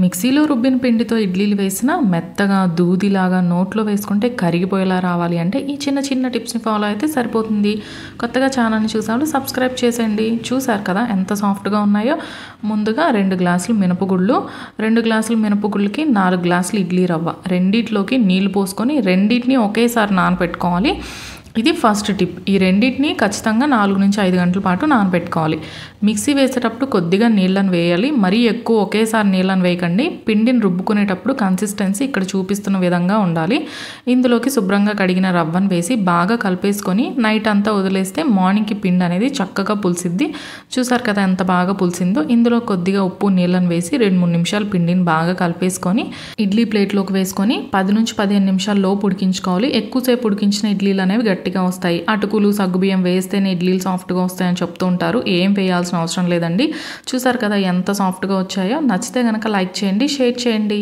మిక్సీలో రుబ్బిన పిండితో ఇడ్లీలు వేసినా మెత్తగా దూదిలాగా నోట్లో వేసుకుంటే కరిగిపోయేలా రావాలి అంటే ఈ చిన్న చిన్న టిప్స్ని ఫాలో అయితే సరిపోతుంది. కొత్తగా ఛానల్ని చూసాము సబ్స్క్రైబ్ చేసేయండి. చూసారు కదా ఎంత సాఫ్ట్గా ఉన్నాయో. ముందుగా 2 గ్లాసులు మినపగుళ్ళు, 2 గ్లాసుల మినపగుళ్ళకి 4 గ్లాసులు ఇడ్లీ రవ్వ, రెండిట్లోకి నీళ్లు పోసుకొని రెండింటిని ఒకేసారి నానబెట్టుకోవాలి. ఇది ఫస్ట్ టిప్. ఈ రెండింటిని ఖచ్చితంగా 4 నుంచి 5 గంటల పాటు నానబెట్టుకోవాలి. మిక్సీ వేసేటప్పుడు కొద్దిగా నీళ్ళని వేయాలి, మరీ ఎక్కువ ఒకేసారి నీళ్ళని వేయకండి. పిండిని రుబ్బుకునేటప్పుడు కన్సిస్టెన్సీ ఇక్కడ చూపిస్తున్న విధంగా ఉండాలి. ఇందులోకి శుభ్రంగా కడిగిన రవ్వను వేసి బాగా కలిపేసుకొని నైట్ అంతా వదిలేస్తే మార్నింగ్కి పిండి అనేది చక్కగా పులిసిద్ది. చూసారు కదా ఎంత బాగా పులిసిందో. ఇందులో కొద్దిగా ఉప్పు నీళ్ళని వేసి 2-3 నిమిషాలు పిండిని బాగా కలిపేసుకొని ఇడ్లీ ప్లేట్లోకి వేసుకొని 10 నుంచి 15 నిమిషాల లోపు ఉడికించుకోవాలి. ఎక్కువసేపు ఉడికించిన ఇడ్లీలు అనేవి గట్టిగా వస్తాయి. అటుకులు సగ్గుబియ్యం వేస్తేనే ఇడ్లీలు సాఫ్ట్గా వస్తాయని చెప్తూ ఉంటారు. ఏం వేయాల్సిన అవసరం లేదండి. చూసారు కదా ఎంత సాఫ్ట్గా వచ్చాయో. నచ్చితే కనుక లైక్ చేయండి, షేర్ చేయండి.